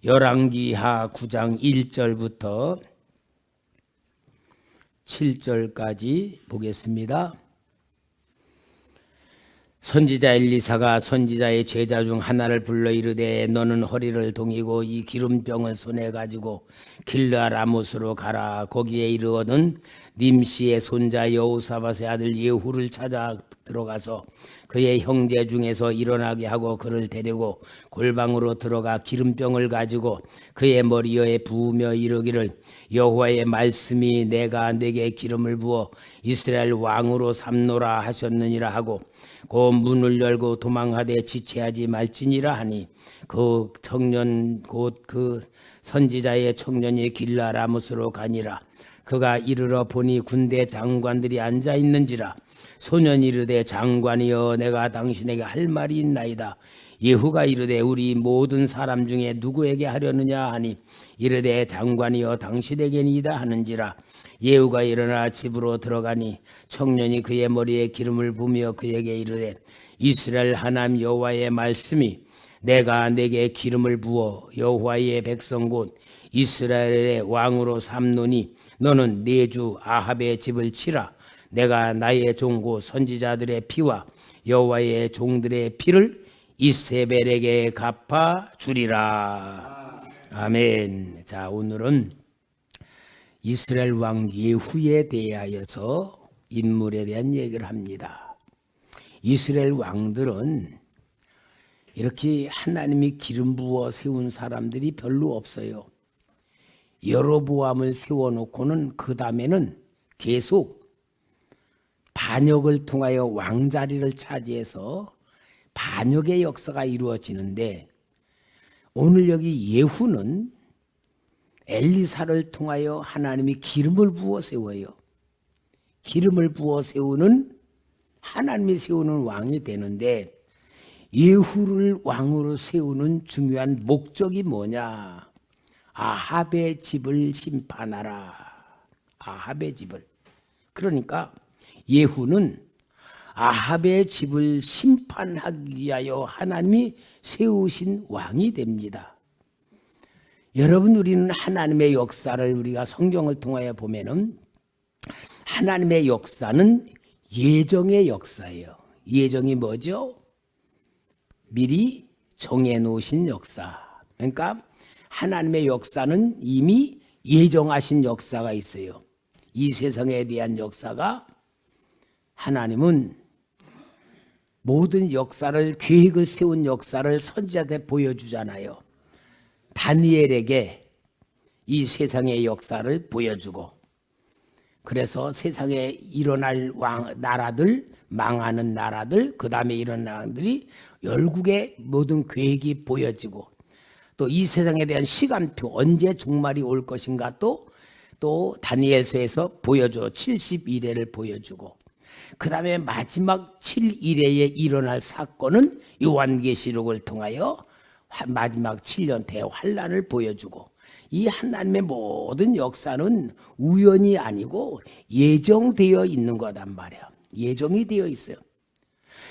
열왕기하 9장 1절부터 7절까지 보겠습니다. 선지자 엘리사가 선지자의 제자 중 하나를 불러 이르되 너는 허리를 동이고 이 기름병을 손에 가지고 길르앗 라못으로 가라. 거기에 이르거든 님시의 손자 여호사밧의 아들 예후를 찾아 들어가서 그의 형제 중에서 일어나게 하고 그를 데리고 골방으로 들어가 기름병을 가지고 그의 머리에 부으며 이르기를 여호와의 말씀이 내가 내게 기름을 부어 이스라엘 왕으로 삼노라 하셨느니라 하고 그 문을 열고 도망하되 지체하지 말지니라 하니 그 청년 곧 그 선지자의 청년이 길르앗 라못으로 가니라. 그가 이르러 보니 군대 장관들이 앉아 있는지라. 소년이 이르되 장관이여 내가 당신에게 할 말이 있나이다. 예후가 이르되 우리 모든 사람 중에 누구에게 하려느냐 하니 이르되 장관이여 당신에게니이다 하는지라. 예후가 일어나 집으로 들어가니 청년이 그의 머리에 기름을 부으며 그에게 이르되 이스라엘 하나님 여호와의 말씀이 내가 내게 기름을 부어 여호와의 백성 곧 이스라엘의 왕으로 삼노니 너는 내 주 아합의 집을 치라. 내가 나의 종고 선지자들의 피와 여호와의 종들의 피를 이세벨에게 갚아 주리라. 아멘. 자, 오늘은 이스라엘 왕 예후에 대하여서 인물에 대한 얘기를 합니다. 이스라엘 왕들은 이렇게 하나님이 기름 부어 세운 사람들이 별로 없어요. 여로보암을 세워놓고는 그 다음에는 계속 반역을 통하여 왕자리를 차지해서 반역의 역사가 이루어지는데 오늘 여기 예후는 엘리사를 통하여 하나님이 기름을 부어 세워요. 기름을 부어 세우는 하나님이 세우는 왕이 되는데 예후를 왕으로 세우는 중요한 목적이 뭐냐? 아합의 집을 심판하라. 아합의 집을. 그러니까 예후는 아합의 집을 심판하기 위하여 하나님이 세우신 왕이 됩니다. 여러분, 우리는 하나님의 역사를 우리가 성경을 통하여 보면은 하나님의 역사는 예정의 역사예요. 예정이 뭐죠? 미리 정해놓으신 역사. 그러니까 하나님의 역사는 이미 예정하신 역사가 있어요. 이 세상에 대한 역사가 하나님은 모든 역사를 계획을 세운 역사를 선지자한테 보여주잖아요. 다니엘에게 이 세상의 역사를 보여주고 그래서 세상에 일어날 나라들, 망하는 나라들, 그 다음에 일어날 나라들이 열국의 모든 계획이 보여지고 또 이 세상에 대한 시간표, 언제 종말이 올 것인가 또 다니엘서에서 보여줘. 70일에를 보여주고 그 다음에 마지막 7일에 일어날 사건은 요한계시록을 통하여 마지막 7년 대환란을 보여주고 이 하나님의 모든 역사는 우연이 아니고 예정되어 있는 거단 말이야. 예정이 되어 있어요.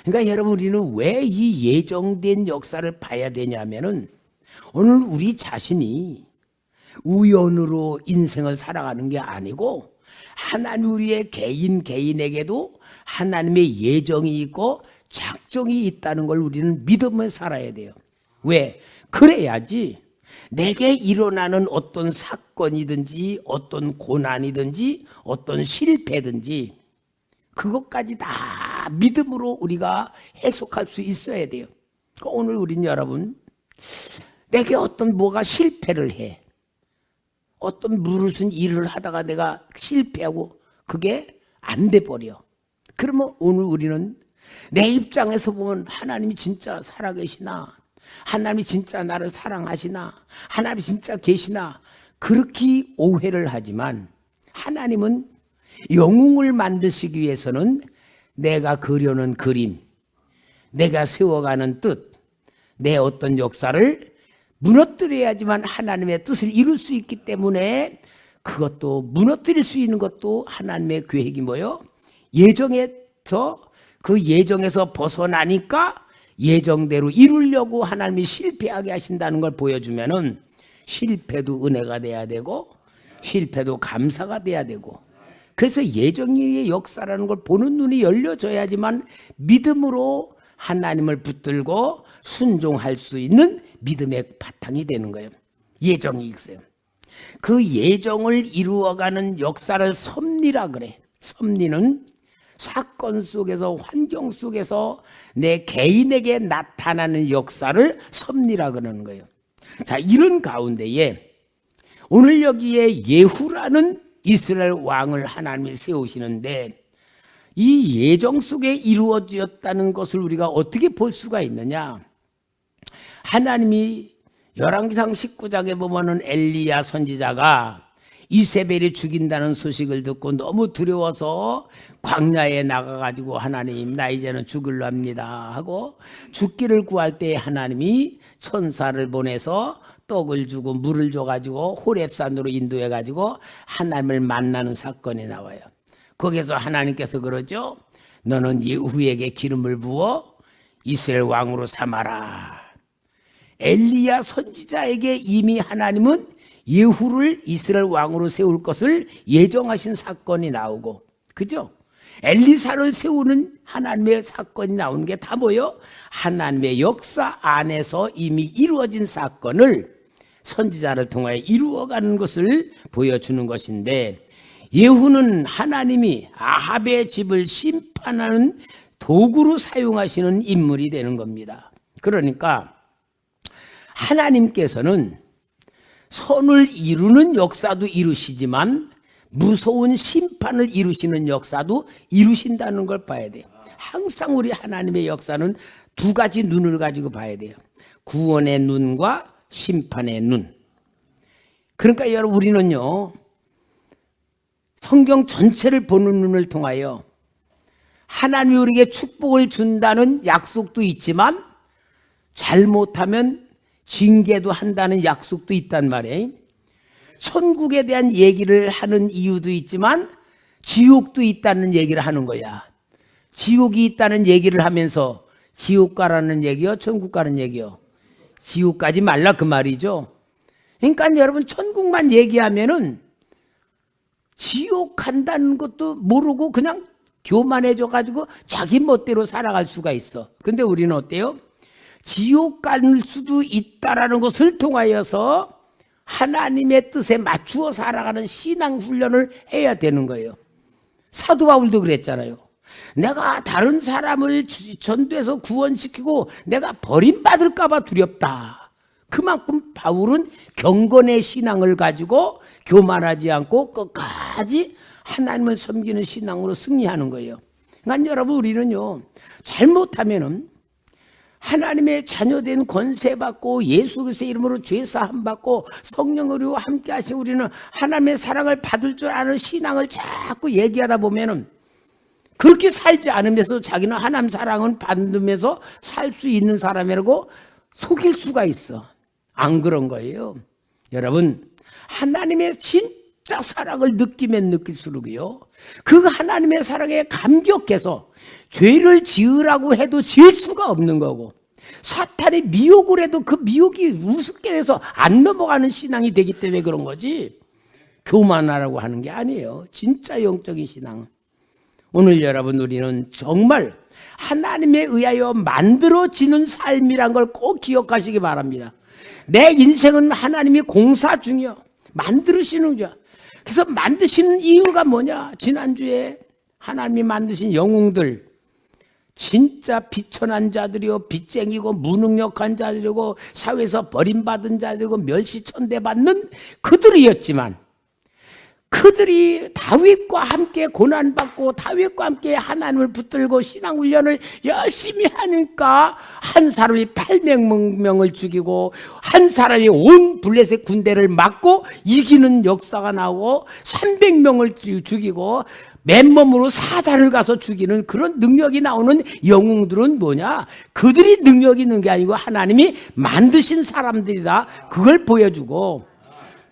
그러니까 여러분, 우리는 왜 이 예정된 역사를 봐야 되냐면은 오늘 우리 자신이 우연으로 인생을 살아가는 게 아니고 하나님 우리의 개인에게도 하나님의 예정이 있고 작정이 있다는 걸 우리는 믿으며 살아야 돼요. 왜? 그래야지 내게 일어나는 어떤 사건이든지 어떤 고난이든지 어떤 실패든지 그것까지 다 믿음으로 우리가 해석할 수 있어야 돼요. 그러니까 오늘 우린 여러분 내게 어떤 뭐가 실패를 해. 어떤 무슨 일을 하다가 내가 실패하고 그게 안 돼 버려. 그러면 오늘 우리는 내 입장에서 보면 하나님이 진짜 살아계시나? 하나님이 진짜 나를 사랑하시나? 하나님이 진짜 계시나? 그렇게 오해를 하지만 하나님은 영웅을 만드시기 위해서는 내가 그려는 그림, 내가 세워가는 뜻, 내 어떤 역사를 무너뜨려야지만 하나님의 뜻을 이룰 수 있기 때문에 그것도 무너뜨릴 수 있는 것도 하나님의 계획이 뭐요? 예정에서 그 예정에서 벗어나니까 예정대로 이루려고 하나님이 실패하게 하신다는 걸 보여주면은 실패도 은혜가 돼야 되고 실패도 감사가 돼야 되고, 그래서 예정의 역사라는 걸 보는 눈이 열려져야지만 믿음으로 하나님을 붙들고 순종할 수 있는 믿음의 바탕이 되는 거예요. 예정이 있어요. 그 예정을 이루어가는 역사를 섭리라 그래. 섭리는 사건 속에서, 환경 속에서 내 개인에게 나타나는 역사를 섭리라 그러는 거예요. 자, 이런 가운데에 오늘 여기에 예후라는 이스라엘 왕을 하나님이 세우시는데, 이 예정 속에 이루어졌다는 것을 우리가 어떻게 볼 수가 있느냐? 하나님이 열왕기상 19장에 보면은 엘리야 선지자가 이세벨이 죽인다는 소식을 듣고 너무 두려워서 광야에 나가가지고 하나님 나 이제는 죽을려 합니다 하고 죽기를 구할 때 하나님이 천사를 보내서 떡을 주고 물을 줘가지고 호렙산으로 인도해가지고 하나님을 만나는 사건이 나와요. 거기서 하나님께서 그러죠. 너는 예후에게 기름을 부어 이스라엘 왕으로 삼아라. 엘리야 선지자에게 이미 하나님은 예후를 이스라엘 왕으로 세울 것을 예정하신 사건이 나오고, 그죠? 엘리사를 세우는 하나님의 사건이 나오는 게 다 뭐예요? 하나님의 역사 안에서 이미 이루어진 사건을 선지자를 통하여 이루어가는 것을 보여주는 것인데, 예후는 하나님이 아합의 집을 심판하는 도구로 사용하시는 인물이 되는 겁니다. 그러니까 하나님께서는 선을 이루는 역사도 이루시지만 무서운 심판을 이루시는 역사도 이루신다는 걸 봐야 돼요. 항상 우리 하나님의 역사는 두 가지 눈을 가지고 봐야 돼요. 구원의 눈과 심판의 눈. 그러니까 여러분, 우리는요 성경 전체를 보는 눈을 통하여 하나님이 우리에게 축복을 준다는 약속도 있지만 잘못하면 징계도 한다는 약속도 있단 말이에요. 천국에 대한 얘기를 하는 이유도 있지만 지옥도 있다는 얘기를 하는 거야. 지옥이 있다는 얘기를 하면서 지옥 가라는 얘기요, 천국 가라는 얘기요? 지옥 가지 말라 그 말이죠. 그러니까 여러분, 천국만 얘기하면은 지옥 간다는 것도 모르고 그냥 교만해져 가지고 자기 멋대로 살아갈 수가 있어. 근데 우리는 어때요? 지옥 갈 수도 있다라는 것을 통하여서 하나님의 뜻에 맞추어 살아가는 신앙 훈련을 해야 되는 거예요. 사도 바울도 그랬잖아요. 내가 다른 사람을 전도해서 구원시키고 내가 버림받을까 봐 두렵다. 그만큼 바울은 경건의 신앙을 가지고 교만하지 않고 끝까지 하나님을 섬기는 신앙으로 승리하는 거예요. 그러니까 여러분, 우리는요 잘못하면은 하나님의 자녀된 권세 받고 예수 그리스도의 이름으로 죄 사함 받고 성령으로 함께 하신 우리는 하나님의 사랑을 받을 줄 아는 신앙을 자꾸 얘기하다 보면은 그렇게 살지 않으면서 자기는 하나님 사랑은 받으면서 살 수 있는 사람이라고 속일 수가 있어. 안 그런 거예요. 여러분, 하나님의 진짜 사랑을 느끼면 느낄수록요 그 하나님의 사랑에 감격해서 죄를 지으라고 해도 지을 수가 없는 거고, 사탄이 미혹을 해도 그 미혹이 우습게 돼서 안 넘어가는 신앙이 되기 때문에 그런 거지, 교만하라고 하는 게 아니에요. 진짜 영적인 신앙. 오늘 여러분, 우리는 정말 하나님에 의하여 만들어지는 삶이란 걸 꼭 기억하시기 바랍니다. 내 인생은 하나님이 공사 중이요, 만드시는 중. 그래서 만드시는 이유가 뭐냐? 지난주에 하나님이 만드신 영웅들, 진짜 비천한 자들이요, 빚쟁이고 무능력한 자들이고 사회에서 버림받은 자들이고 멸시천대받는 그들이었지만, 그들이 다윗과 함께 고난받고 다윗과 함께 하나님을 붙들고 신앙훈련을 열심히 하니까 한 사람이 800명을 죽이고 한 사람이 온 블레셋 군대를 막고 이기는 역사가 나오고 300명을 죽이고 맨몸으로 사자를 가서 죽이는 그런 능력이 나오는 영웅들은 뭐냐? 그들이 능력이 있는 게 아니고 하나님이 만드신 사람들이다. 그걸 보여주고,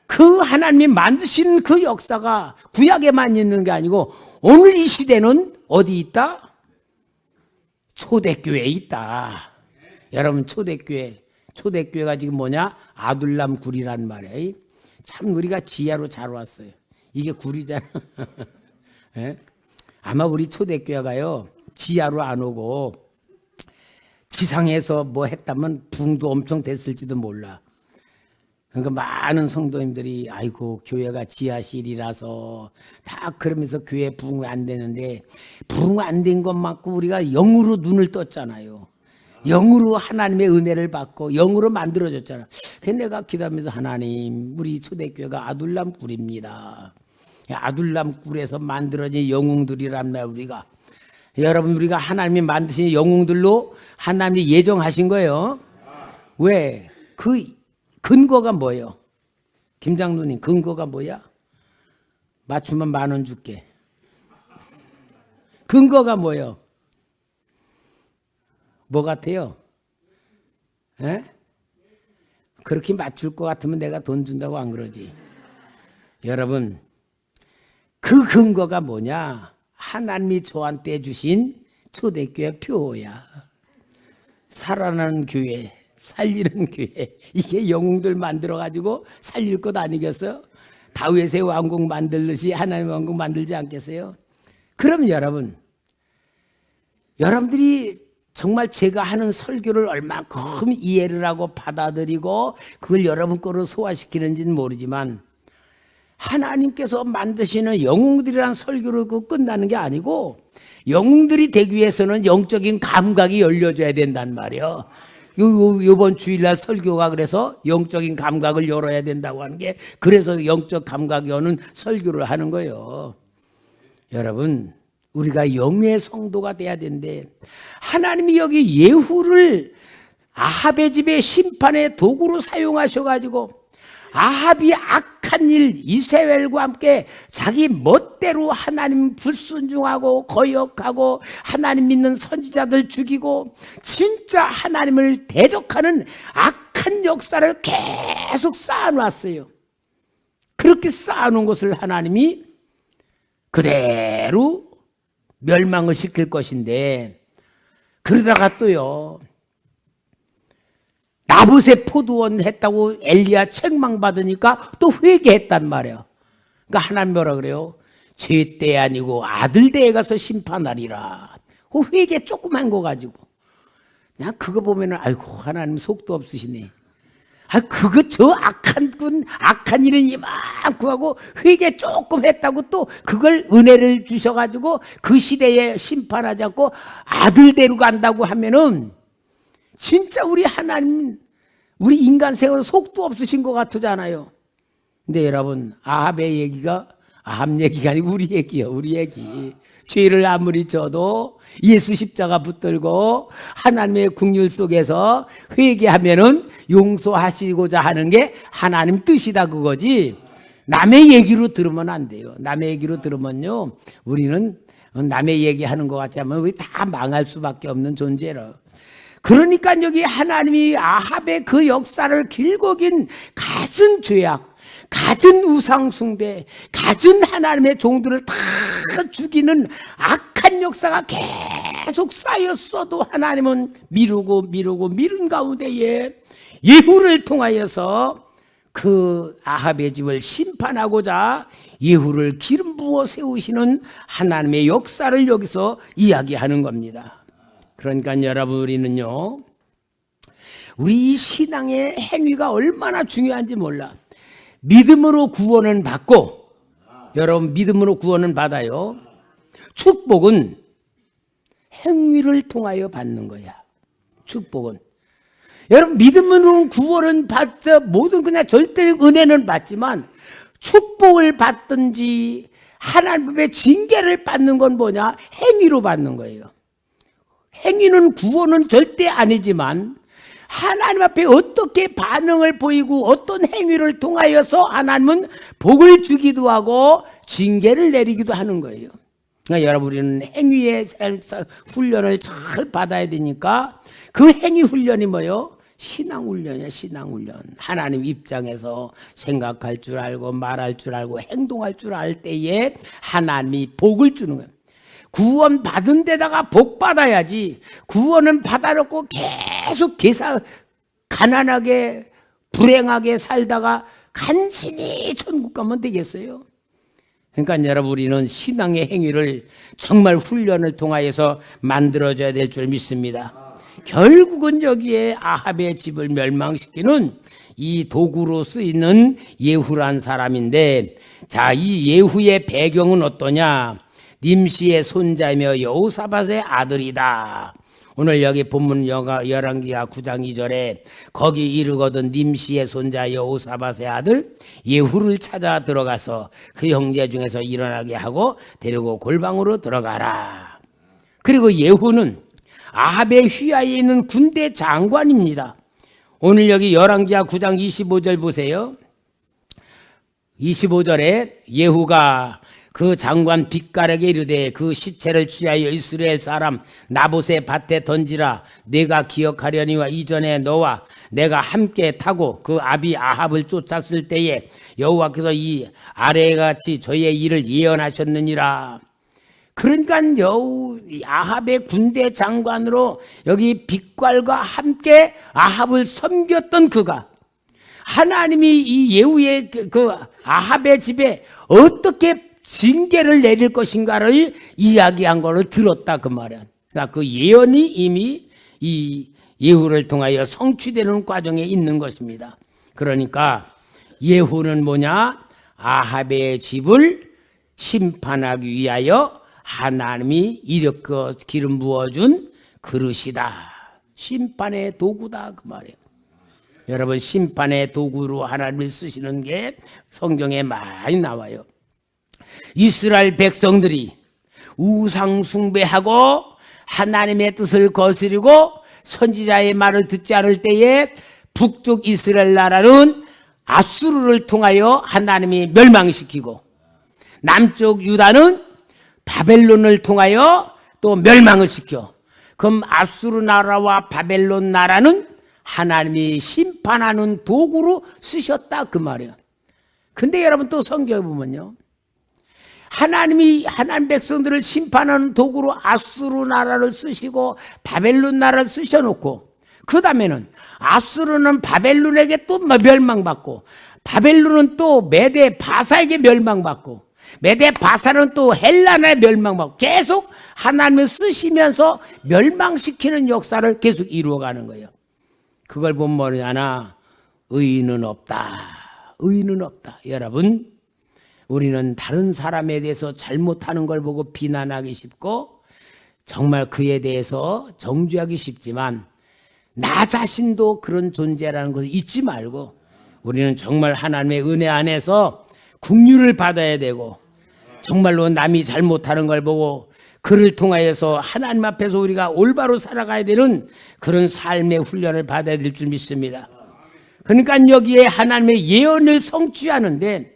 그 하나님이 만드신 그 역사가 구약에만 있는 게 아니고 오늘 이 시대는 어디 있다? 초대교회에 있다. 여러분, 초대교회 초대교회가 지금 뭐냐? 아둘람 굴이란 말이에요. 참 우리가 지하로 잘 왔어요. 이게 굴이잖아. 예? 아마 우리 초대교회가요 지하로 안 오고 지상에서 뭐 했다면 붕도 엄청 됐을지도 몰라. 그러니까 많은 성도님들이 아이고 교회가 지하실이라서 다 그러면서 교회 부흥 안 되는데, 부흥 안 된 것만큼 우리가 영으로 눈을 떴잖아요. 영으로 하나님의 은혜를 받고 영으로 만들어졌잖아. 그래서 내가 기도하면서 하나님, 우리 초대교회가 아둘람 굴입니다. 아둘람 굴에서 만들어진 영웅들이란 말. 우리가 여러분, 우리가 하나님이 만드신 영웅들로 하나님이 예정하신 거예요. 왜? 그 근거가 뭐예요? 김장로님, 근거가 뭐야? 맞추면 10,000원 줄게. 근거가 뭐예요? 뭐 같아요? 에? 그렇게 맞출 것 같으면 내가 돈 준다고 안 그러지. 여러분, 그 근거가 뭐냐? 하나님이 저한테 주신 초대교회 표야. 살아나는 교회, 살리는 교회. 이게 영웅들 만들어가지고 살릴 것 아니겠어요? 다윗의 왕국 만들듯이 하나님의 왕국 만들지 않겠어요? 그럼 여러분, 여러분들이 정말 제가 하는 설교를 얼마큼 이해를 하고 받아들이고 그걸 여러분 거로 소화시키는지는 모르지만, 하나님께서 만드시는 영웅들이란 설교를 끝나는 게 아니고, 영웅들이 되기 위해서는 영적인 감각이 열려져야 된단 말이에요. 이번 주일날 설교가 그래서 영적인 감각을 열어야 된다고 하는 게, 그래서 영적 감각이 오는 설교를 하는 거예요. 여러분, 우리가 영의 성도가 돼야 되는데, 하나님이 여기 예후를 아합의 집의 심판의 도구로 사용하셔가지고 아합이 악한 일, 이세벨과 함께 자기 멋대로 하나님 불순종하고 거역하고 하나님 믿는 선지자들 죽이고 진짜 하나님을 대적하는 악한 역사를 계속 쌓아놨어요. 그렇게 쌓아놓은 것을 하나님이 그대로 멸망을 시킬 것인데, 그러다가 또요, 나봇의 포도원 했다고 엘리야 책망받으니까 또 회개했단 말이에요. 그러니까 하나님 뭐라 그래요? 죄때 아니고 아들때에 가서 심판하리라. 그 회개 조금 한 거 가지고. 그냥 그거 보면은 아이고 하나님 속도 없으시네. 그거 저 악한 일은 이만큼 하고 회개 조금 했다고 또 그걸 은혜를 주셔가지고 그 시대에 심판하지 않고 아들대로 간다고 하면은 진짜 우리 하나님, 우리 인간 생활은 속도 없으신 것 같잖아요. 근데 여러분, 아합의 얘기가 아합 얘기가 아니고 우리 얘기예요. 우리 얘기. 죄를 아무리 져도 예수 십자가 붙들고 하나님의 긍휼 속에서 회개하면은 용서하시고자 하는 게 하나님 뜻이다 그거지. 남의 얘기로 들으면 안 돼요. 남의 얘기로 들으면요, 우리는 남의 얘기하는 것 같지 않으면 우리 다 망할 수밖에 없는 존재라. 그러니까 여기 하나님이 아합의 그 역사를 길고 긴 갖은 죄악, 갖은 우상숭배, 갖은 하나님의 종들을 다 죽이는 악한 역사가 계속 쌓였어도 하나님은 미룬 가운데에 예후를 통하여서 그 아합의 집을 심판하고자 예후를 기름 부어 세우시는 하나님의 역사를 여기서 이야기하는 겁니다. 그러니까 여러분, 우리는요, 우리 신앙의 행위가 얼마나 중요한지 몰라. 믿음으로 구원은 받고, 여러분 믿음으로 구원은 받아요. 축복은 행위를 통하여 받는 거야. 축복은. 여러분 믿음으로 구원은 받죠. 모든 그냥 절대 은혜는 받지만 축복을 받든지 하나님의 징계를 받는 건 뭐냐? 행위로 받는 거예요. 행위는 구원은 절대 아니지만 하나님 앞에 어떻게 반응을 보이고 어떤 행위를 통하여서 하나님은 복을 주기도 하고 징계를 내리기도 하는 거예요. 그러니까 여러분, 우리는 행위의 훈련을 잘 받아야 되니까 그 행위 훈련이 뭐예요? 신앙 훈련이야. 신앙 훈련. 하나님 입장에서 생각할 줄 알고 말할 줄 알고 행동할 줄 알 때에 하나님이 복을 주는 거예요. 구원 받은 데다가 복 받아야지. 구원은 받아놓고 계속 가난하게 불행하게 살다가 간신히 천국 가면 되겠어요? 그러니까 여러분, 우리는 신앙의 행위를 정말 훈련을 통하여서 만들어줘야 될 줄 믿습니다. 결국은 여기에 아합의 집을 멸망시키는 이 도구로 쓰이는 예후란 사람인데, 자, 이 예후의 배경은 어떠냐? 님시의 손자이며 여호사밧의 아들이다. 오늘 여기 본문 열왕기하 9장 2절에 거기 이르거든 님시의 손자 여호사밧의 아들 예후를 찾아 들어가서 그 형제 중에서 일어나게 하고 데리고 골방으로 들어가라. 그리고 예후는 아합의 휘하에 있는 군대 장관입니다. 오늘 여기 열왕기하 9장 25절 보세요. 25절에 예후가 그 장관 빗가락에 이르되 그 시체를 취하여 이스라엘 사람 나봇의 밭에 던지라. 내가 기억하려니와 이전에 너와 내가 함께 타고 그 아비 아합을 쫓았을 때에 여호와께서 이 아래에 같이 저의 일을 예언하셨느니라. 그러니까 아합의 군대 장관으로 여기 빗갈과 함께 아합을 섬겼던 그가 하나님이 이 예후의 그 아합의 집에 어떻게 징계를 내릴 것인가를 이야기한 것을 들었다 그 말이야. 그러니까 그 예언이 이미 이 예후를 통하여 성취되는 과정에 있는 것입니다. 그러니까 예후는 뭐냐? 아합의 집을 심판하기 위하여 하나님이 일으켜 기름 부어준 그릇이다. 심판의 도구다 그 말이에요. 여러분, 심판의 도구로 하나님을 쓰시는 게 성경에 많이 나와요. 이스라엘 백성들이 우상 숭배하고 하나님의 뜻을 거스리고 선지자의 말을 듣지 않을 때에 북쪽 이스라엘 나라는 아수르를 통하여 하나님이 멸망시키고 남쪽 유다는 바벨론을 통하여 또 멸망을 시켜. 그럼 아수르 나라와 바벨론 나라는 하나님이 심판하는 도구로 쓰셨다 그 말이에요. 근데 여러분 또 성경에 보면요, 하나님이 하나님 백성들을 심판하는 도구로 아수르 나라를 쓰시고 바벨론 나라를 쓰셔놓고 그 다음에는 아수르는 바벨론에게 또 멸망받고 바벨론은 또 메대 바사에게 멸망받고 메대 바사는 또 헬라나에 멸망받고 계속 하나님을 쓰시면서 멸망시키는 역사를 계속 이루어가는 거예요. 그걸 보면 뭐냐나 의인은 없다. 의인은 없다. 여러분, 우리는 다른 사람에 대해서 잘못하는 걸 보고 비난하기 쉽고 정말 그에 대해서 정죄하기 쉽지만 나 자신도 그런 존재라는 것을 잊지 말고 우리는 정말 하나님의 은혜 안에서 긍휼을 받아야 되고 정말로 남이 잘못하는 걸 보고 그를 통하여서 하나님 앞에서 우리가 올바로 살아가야 되는 그런 삶의 훈련을 받아야 될 줄 믿습니다. 그러니까 여기에 하나님의 예언을 성취하는데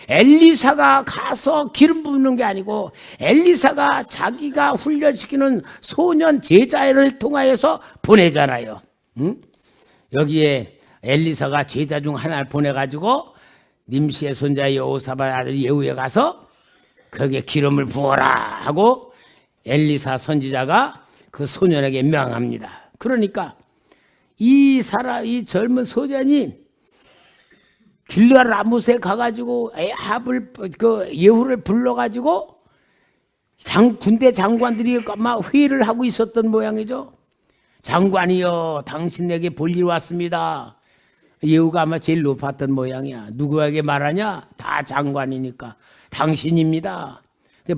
엘리사가 가서 기름 붓는 게 아니고 엘리사가 자기가 훈련시키는 소년 제자를 통하여서 보내잖아요. 응? 여기에 엘리사가 제자 중 하나를 보내가지고 님시의 손자 여호사밧 아들 예후에 가서 거기에 기름을 부어라 하고 엘리사 선지자가 그 소년에게 명합니다. 그러니까 이 젊은 소년이 길르앗 라못에 가가지고 아합을 예후를 불러가지고 군대 장관들이 아마 회의를 하고 있었던 모양이죠. 장관이여, 당신에게 볼일 왔습니다. 예후가 아마 제일 높았던 모양이야. 누구에게 말하냐? 다 장관이니까 당신입니다.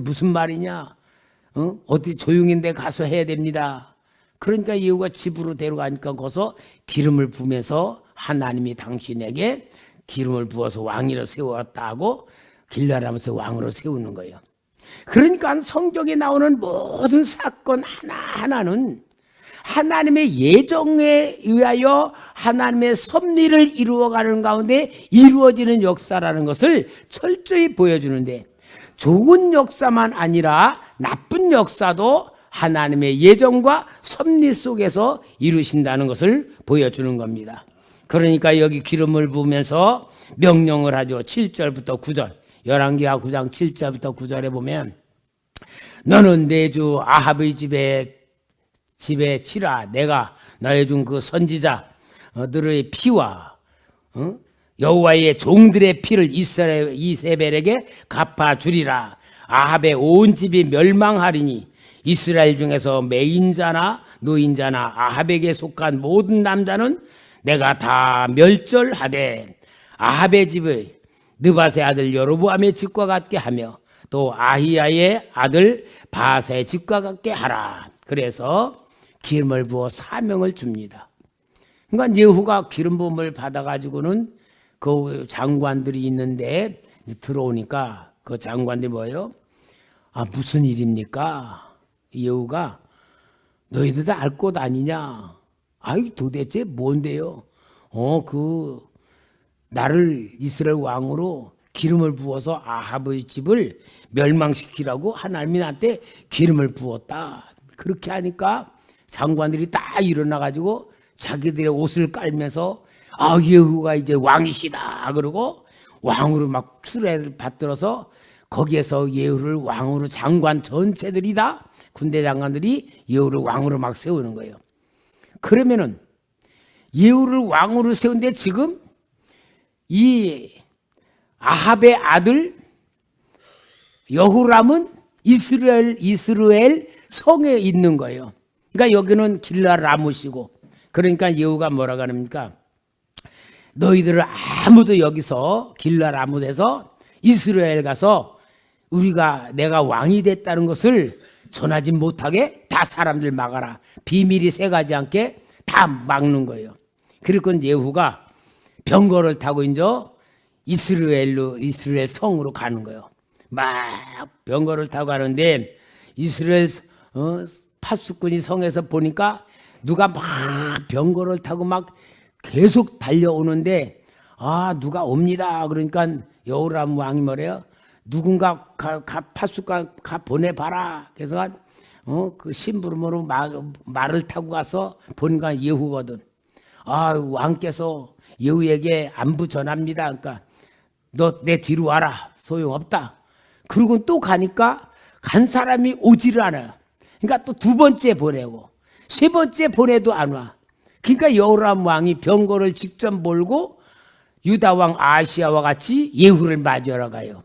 무슨 말이냐? 어디 조용한 데 가서 해야 됩니다. 그러니까 예후가 집으로 데려가니까 거기서 기름을 부으면서 하나님이 당신에게 기름을 부어서 왕위로 세웠다고 길르앗 라못의 왕으로 세우는 거예요. 그러니까 성경에 나오는 모든 사건 하나하나는 하나님의 예정에 의하여 하나님의 섭리를 이루어가는 가운데 이루어지는 역사라는 것을 철저히 보여주는데 좋은 역사만 아니라 나쁜 역사도 하나님의 예정과 섭리 속에서 이루신다는 것을 보여주는 겁니다. 그러니까 여기 기름을 부으면서 명령을 하죠. 7절부터 9절 열왕기하 9장 7절부터 9절에 보면 너는 내 주 아합의 집에 치라. 내가 너의 중 그 선지자 들의 피와 여호와의 종들의 피를 이세벨에게 갚아주리라. 아합의 온 집이 멸망하리니 이스라엘 중에서 매인자나 노인자나 아합에게 속한 모든 남자는 내가 다 멸절하되 아합의 집의 느밧의 아들 여로보암의 집과 같게 하며 또 아히야의 아들 바사의 집과 같게 하라. 그래서 기름을 부어 사명을 줍니다. 그러니까 예후가 기름 부음을 받아가지고는 그 장관들이 있는데 들어오니까 그 장관들이 뭐예요? 아, 무슨 일입니까? 예후가 너희들 알 것 아니냐? 아이, 도대체 뭔데요? 나를 이스라엘 왕으로 기름을 부어서 아합의 집을 멸망시키라고 하나님이 나한테 기름을 부었다. 그렇게 하니까 장관들이 다 일어나가지고 자기들의 옷을 깔면서 아, 예후가 이제 왕이시다. 그러고 왕으로 막 추례를 받들어서 거기에서 예후를 왕으로 장관 전체들이 다 군대 장관들이 예후를 왕으로 막 세우는 거예요. 그러면은 예후를 왕으로 세운데 지금 이 아합의 아들 여호람은 이스라엘 성에 있는 거예요. 그러니까 여기는 길라 라못이고, 그러니까 예후가 뭐라고 합니까? 너희들을 아무도 여기서 길라 라못에서 이스라엘 가서 내가 왕이 됐다는 것을 전하지 못하게 다 사람들 막아라. 비밀이 새가지 않게 다 막는 거예요. 그리고 예후가 병거를 타고 이제 이스라엘 성으로 가는 거예요. 막 병거를 타고 가는데 이스라엘 파수꾼이 성에서 보니까 누가 막 병거를 타고 막 계속 달려오는데 누가 옵니다. 그러니까 여호람 왕이 뭐래요? 누군가 파수꾼 보내봐라. 그래서 그 심부름으로 말을 타고 가서 보니까 예후거든. 왕께서 예후에게 안부 전합니다. 그러니까 너 내 뒤로 와라. 소용없다. 그리고 또 가니까 간 사람이 오지를 않아요. 그러니까 또 두 번째 보내고 세 번째 보내도 안 와. 그러니까 여호람 왕이 병거를 직접 몰고 유다 왕 아하시야와 같이 예후를 맞으러 가요.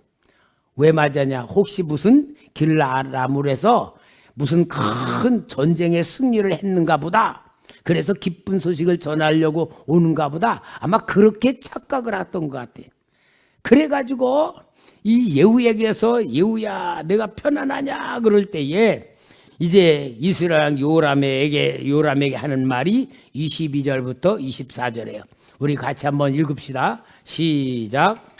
왜 맞았냐? 혹시 무슨 길라라물에서 무슨 큰 전쟁의 승리를 했는가 보다. 그래서 기쁜 소식을 전하려고 오는가 보다. 아마 그렇게 착각을 했던 것 같아요. 그래가지고 이 예후에게서 예후야 내가 편안하냐 그럴 때에 이제 이스라엘 요람에게 하는 말이 22절부터 24절이에요. 우리 같이 한번 읽읍시다. 시작.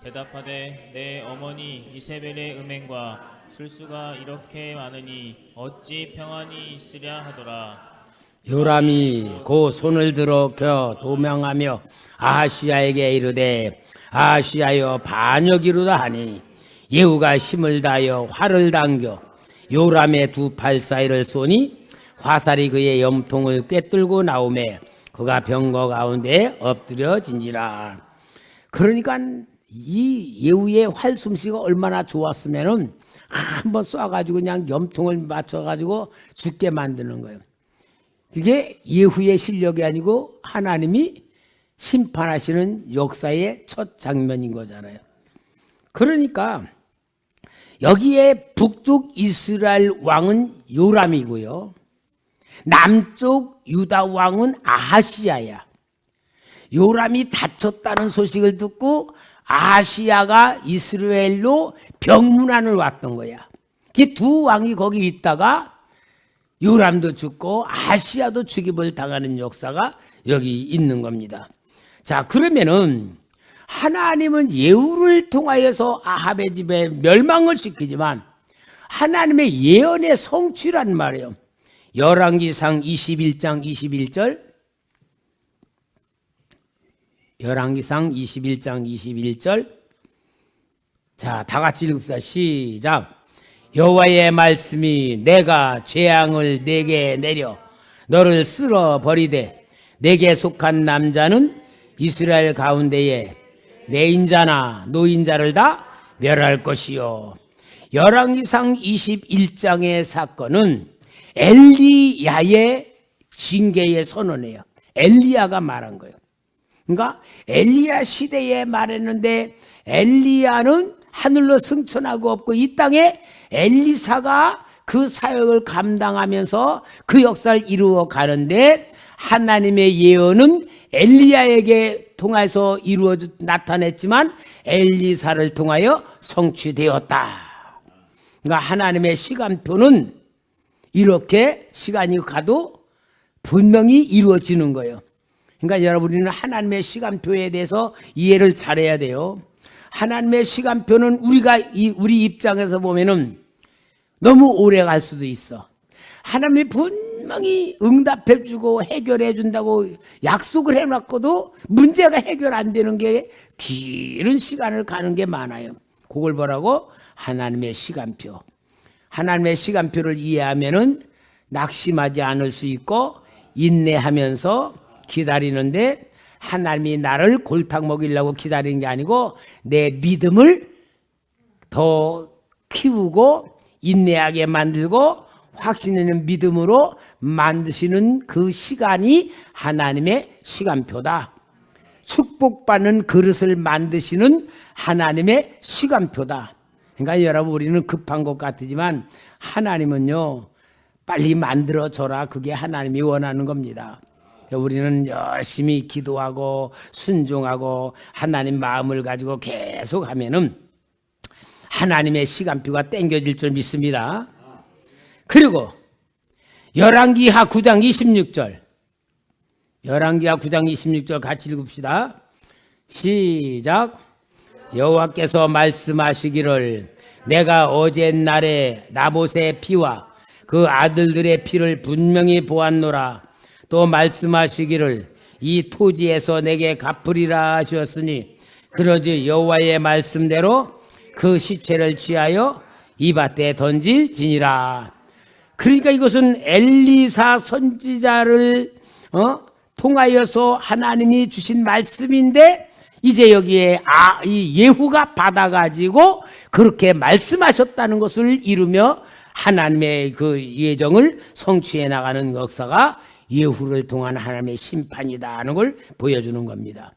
대답하되 내 어머니 이세벨의 음행과 술수가 이렇게 많으니 어찌 평안히 있으랴 하더라. 요람이 그 손을 들어 겨 도망하며 아하시야에게 이르되 아하시야여 반역이로다 하니 예후가 힘을 다하여 활을 당겨 요람의 두 팔 사이를 쏘니 화살이 그의 염통을 꿰뚫고 나오매 그가 병거 가운데 엎드려진지라. 그러니까 이 예후의 활솜씨가 얼마나 좋았으면은 한번 쏴가지고 그냥 염통을 맞춰가지고 죽게 만드는 거예요. 그게 예후의 실력이 아니고 하나님이 심판하시는 역사의 첫 장면인 거잖아요. 그러니까 여기에 북쪽 이스라엘 왕은 요람이고요. 남쪽 유다 왕은 아하시야야. 요람이 다쳤다는 소식을 듣고 아하시야가 이스라엘로 병문안을 왔던 거야. 이 두 왕이 거기 있다가 요람도 죽고 아하시야도 죽임을 당하는 역사가 여기 있는 겁니다. 자, 그러면은 하나님은 예후를 통하여서 아합의 집에 멸망을 시키지만 하나님의 예언의 성취란 말이에요. 열왕기상 21장 21절. 열왕기상 21장 21절. 자, 다 같이 읽읍시다. 시작. 여호와의 말씀이 내가 재앙을 내게 내려 너를 쓸어 버리되 내게 속한 남자는 이스라엘 가운데에 매인자나 노인자를 다 멸할 것이요. 열왕기상 21장의 사건은 엘리야의 징계의 선언이에요. 엘리야가 말한 거예요. 그러니까 엘리야 시대에 말했는데 엘리야는 하늘로 승천하고 없고 이 땅에 엘리사가 그 사역을 감당하면서 그 역사를 이루어 가는데 하나님의 예언은 엘리야에게 통해서 이루어 나타냈지만 엘리사를 통하여 성취되었다. 그러니까 하나님의 시간표는 이렇게 시간이 가도 분명히 이루어지는 거예요. 그러니까 여러분, 우리는 하나님의 시간표에 대해서 이해를 잘해야 돼요. 하나님의 시간표는 우리 입장에서 보면은 너무 오래 갈 수도 있어. 하나님이 분명히 응답해 주고 해결해 준다고 약속을 해놨고도 문제가 해결 안 되는 게 길은 시간을 가는 게 많아요. 그걸 보라고 하나님의 시간표. 하나님의 시간표를 이해하면은 낙심하지 않을 수 있고 인내하면서 기다리는데, 하나님이 나를 골탕 먹이려고 기다리는 게 아니고 내 믿음을 더 키우고 인내하게 만들고 확신 있는 믿음으로 만드시는 그 시간이 하나님의 시간표다. 축복받는 그릇을 만드시는 하나님의 시간표다. 그러니까 여러분, 우리는 급한 것 같지만 하나님은요, 빨리 만들어줘라. 그게 하나님이 원하는 겁니다. 우리는 열심히 기도하고 순종하고 하나님 마음을 가지고 계속 하면은 하나님의 시간표가 땡겨질 줄 믿습니다. 그리고 열왕기하 9장 26절, 열왕기하 9장 26절 같이 읽읍시다. 시작. 여호와께서 말씀하시기를 내가 어젯날에 나봇의 피와 그 아들들의 피를 분명히 보았노라. 또 말씀하시기를 이 토지에서 내게 갚으리라 하셨으니 그러지 여호와의 말씀대로 그 시체를 취하여 이 밭에 던질지니라. 그러니까 이것은 엘리사 선지자를 통하여서 하나님이 주신 말씀인데, 이제 여기에 이 예후가 받아가지고 그렇게 말씀하셨다는 것을 이루며 하나님의 그 예정을 성취해 나가는 역사가 예후를 통한 하나님의 심판이다 하는 걸 보여주는 겁니다.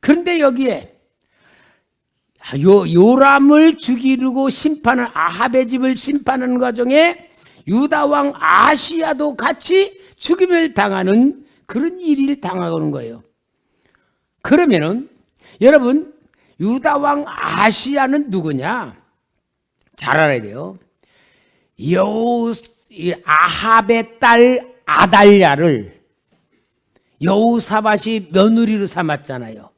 그런데 여기에 요람을 죽이고 심판을, 아합의 집을 심판하는 과정에 유다왕 아하시야도 같이 죽임을 당하는 그런 일을 당하는 거예요. 그러면은 여러분, 유다왕 아하시야는 누구냐? 잘 알아야 돼요. 아합의 딸 아달랴를 여호사밧이 며느리로 삼았잖아요.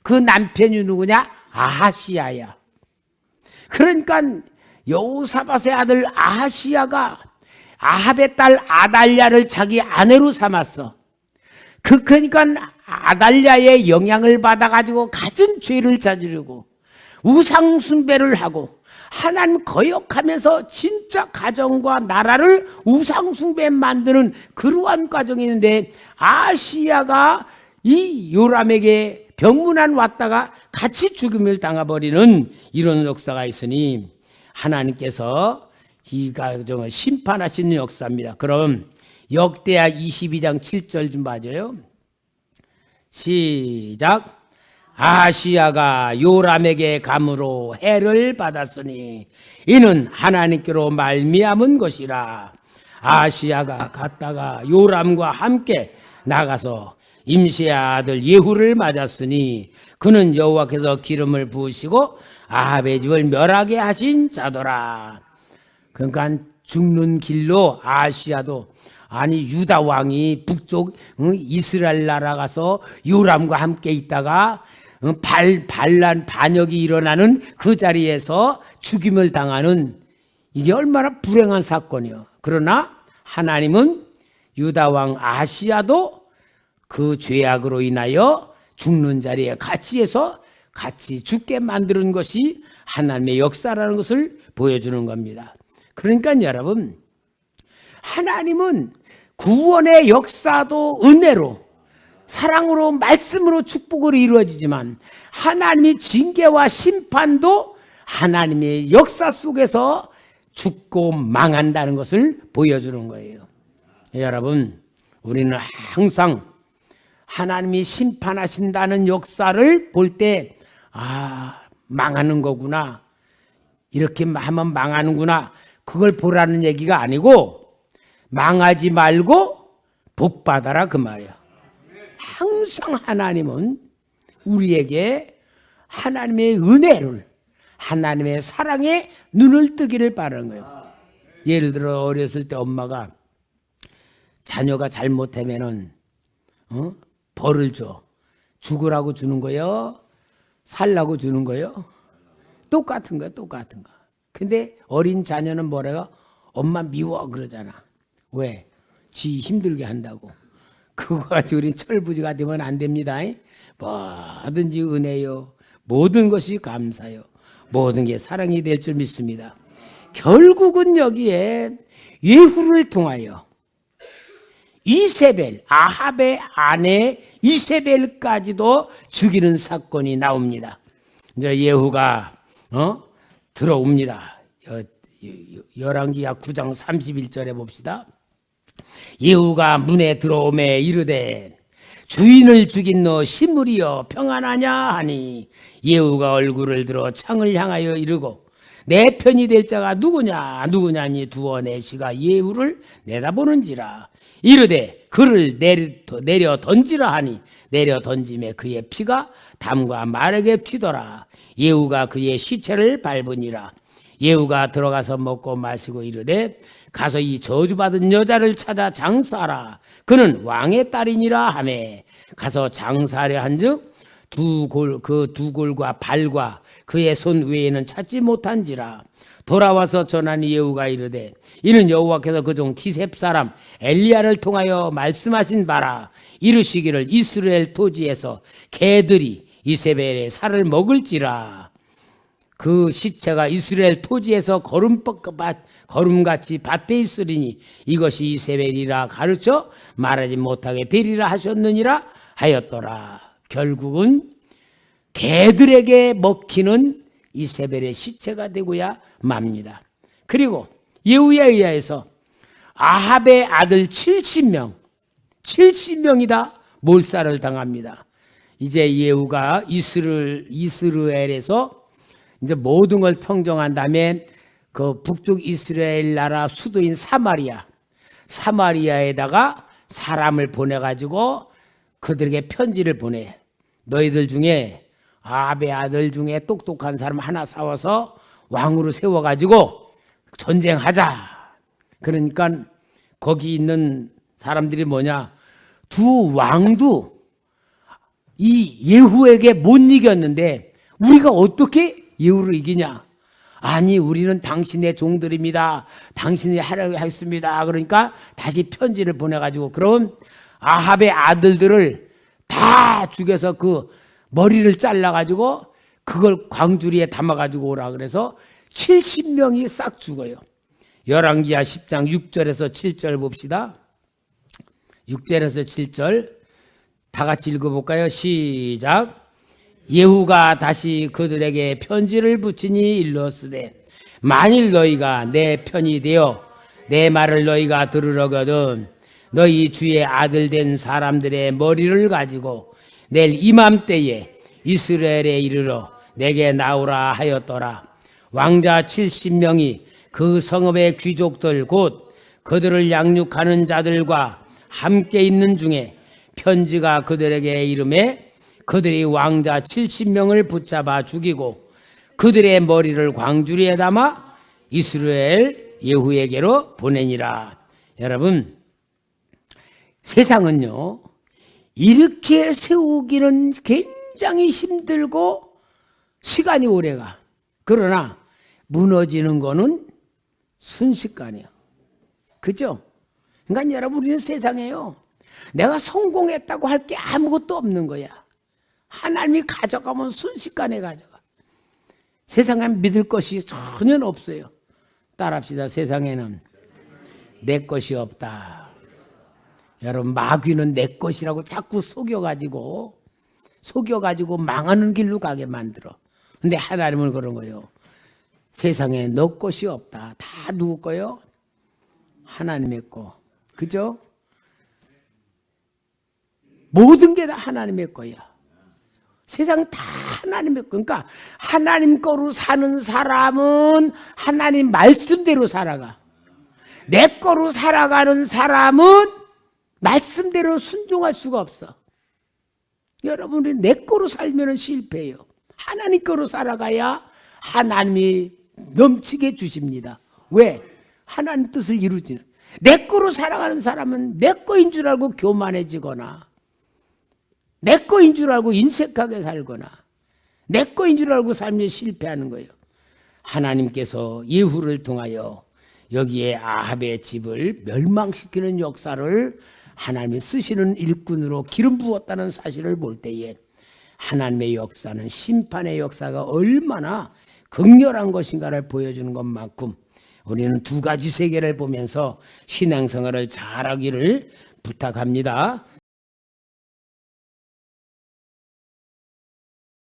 그 남편이 누구냐? 아하시야야. 그러니까 여호사밧의 아들 아하시야가 아합의 딸 아달랴를 자기 아내로 삼았어. 그러니까 아달랴의 영향을 받아가지고 갖은 죄를 저지르고 우상 숭배를 하고 하나님 거역하면서 진짜 가정과 나라를 우상 숭배 만드는 그러한 과정이 있는데, 아시야가 이 요람에게 병문안 왔다가 같이 죽음을 당해버리는 이런 역사가 있으니 하나님께서 이 가정을 심판하시는 역사입니다. 그럼 역대하 22장 7절 좀 봐줘요. 시작. 아시야가 요람에게 감으로 해를 받았으니 이는 하나님께로 말미암은 것이라. 아시야가 갔다가 요람과 함께 나가서 임시의 아들 예후를 맞았으니 그는 여호와께서 기름을 부으시고 아합의 집을 멸하게 하신 자더라. 그러니까 죽는 길로 아시야도, 아니 유다 왕이 북쪽 이스라엘 나라 가서 요람과 함께 있다가 반란 반역이 일어나는 그 자리에서 죽임을 당하는, 이게 얼마나 불행한 사건이요. 그러나 하나님은 유다 왕 아시야도 그 죄악으로 인하여 죽는 자리에 같이 해서 같이 죽게 만드는 것이 하나님의 역사라는 것을 보여주는 겁니다. 그러니까 여러분, 하나님은 구원의 역사도 은혜로, 사랑으로, 말씀으로, 축복으로 이루어지지만 하나님의 징계와 심판도 하나님의 역사 속에서 죽고 망한다는 것을 보여주는 거예요. 여러분, 우리는 항상 하나님이 심판하신다는 역사를 볼 때 망하는 거구나, 이렇게 하면 망하는구나, 그걸 보라는 얘기가 아니고 망하지 말고 복 받아라 그 말이야. 항상 하나님은 우리에게 하나님의 은혜를, 하나님의 사랑에 눈을 뜨기를 바라는 거예요. 예를 들어 어렸을 때 엄마가 자녀가 잘못하면은 벌을 줘. 죽으라고 주는 거요? 살라고 주는 거요? 똑같은 거야, 똑같은 거. 근데 어린 자녀는 뭐래요? 엄마 미워 그러잖아. 왜? 지 힘들게 한다고. 그거 가지고 우리 철부지가 되면 안 됩니다. 뭐든지 은혜요. 모든 것이 감사요. 모든 게 사랑이 될 줄 믿습니다. 결국은 여기에 예후를 통하여 이세벨, 아합의 아내 이세벨까지도 죽이는 사건이 나옵니다. 이제 예후가 들어옵니다. 열왕기하 9장 31절에 봅시다. 예후가 문에 들어오매 이르되 주인을 죽인 너 시므리여 평안하냐 하니 예후가 얼굴을 들어 창을 향하여 이르고 내 편이 될 자가 누구냐니 두어 내시가 예후를 내다보는지라. 이르되 그를 내려 던지라 하니 내려 던짐에 그의 피가 담과 말에게 튀더라. 예후가 그의 시체를 밟으니라. 예후가 들어가서 먹고 마시고 이르되 가서 이 저주받은 여자를 찾아 장사하라. 그는 왕의 딸이니라 하매 가서 장사하려 한즉 두 골과 발과 그의 손 외에는 찾지 못한지라. 돌아와서 전하니 예후가 이르되 이는 여호와께서 그종 디셉 사람 엘리야를 통하여 말씀하신 바라. 이르시기를 이스라엘 토지에서 개들이 이세벨의 살을 먹을지라. 그 시체가 이스라엘 토지에서 거름같이 밭에 있으리니 이것이 이세벨이라 가르쳐 말하지 못하게 되리라 하셨느니라 하였더라. 결국은 개들에게 먹히는 이세벨의 시체가 되고야 맙니다. 그리고 예후에 의하여서 아합의 아들 70명이다 몰살을 당합니다. 이제 예후가 이스라엘에서 이제 모든 걸 평정한 다음에 그 북쪽 이스라엘 나라 수도인 사마리아에다가 사람을 보내가지고 그들에게 편지를 보내. 너희들 중에 아합의 아들 중에 똑똑한 사람 하나 사와서 왕으로 세워가지고 전쟁하자. 그러니까 거기 있는 사람들이 뭐냐, 두 왕도 이 예후에게 못 이겼는데 우리가 어떻게 예후를 이기냐? 아니, 우리는 당신의 종들입니다. 당신이 하라고 했습니다. 그러니까 다시 편지를 보내가지고 그럼 아합의 아들들을 다 죽여서 그 머리를 잘라가지고 그걸 광주리에 담아가지고 오라 그래서 70명이 싹 죽어요. 열왕기하 10장 6절에서 7절 봅시다. 6절에서 7절 다 같이 읽어볼까요? 시작. 예후가 다시 그들에게 편지를 붙이니 일렀으되 만일 너희가 내 편이 되어 내 말을 너희가 들으려거든 너희 주의 아들 된 사람들의 머리를 가지고 내일 이맘때에 이스라엘에 이르러 내게 나오라 하였더라. 왕자 70명이 그 성읍의 귀족들 곧 그들을 양육하는 자들과 함께 있는 중에 편지가 그들에게 이름에 그들이 왕자 70명을 붙잡아 죽이고 그들의 머리를 광주리에 담아 이스라엘 예후에게로 보내니라. 여러분, 세상은요 이렇게 세우기는 굉장히 힘들고 시간이 오래가. 그러나 무너지는 거는 순식간이에요. 그죠? 그러니까 여러분, 우리는 세상에요 내가 성공했다고 할 게 아무것도 없는 거야. 하나님이 가져가면 순식간에 가져가. 세상엔 믿을 것이 전혀 없어요. 따라합시다. 세상에는 내 것이 없다. 여러분, 마귀는 내 것이라고 자꾸 속여가지고 망하는 길로 가게 만들어. 근데 하나님은 그런 거예요. 세상에 너 것이 없다. 다 누구 거요? 하나님의 거. 그죠? 모든 게 다 하나님의 거야. 세상 다 하나님의 거. 그러니까 하나님 거로 사는 사람은 하나님 말씀대로 살아가. 내 거로 살아가는 사람은 말씀대로 순종할 수가 없어. 여러분이 내 거로 살면 실패해요. 하나님 거로 살아가야 하나님이 넘치게 주십니다. 왜? 하나님 뜻을 이루지는. 내 거로 살아가는 사람은 내 거인 줄 알고 교만해지거나 내 거인 줄 알고 인색하게 살거나 내 거인 줄 알고 삶에 실패하는 거예요. 하나님께서 예후를 통하여 여기에 아합의 집을 멸망시키는 역사를 하나님이 쓰시는 일꾼으로 기름 부었다는 사실을 볼 때에 하나님의 역사는 심판의 역사가 얼마나 극렬한 것인가를 보여주는 것만큼 우리는 두 가지 세계를 보면서 신앙생활을 잘하기를 부탁합니다.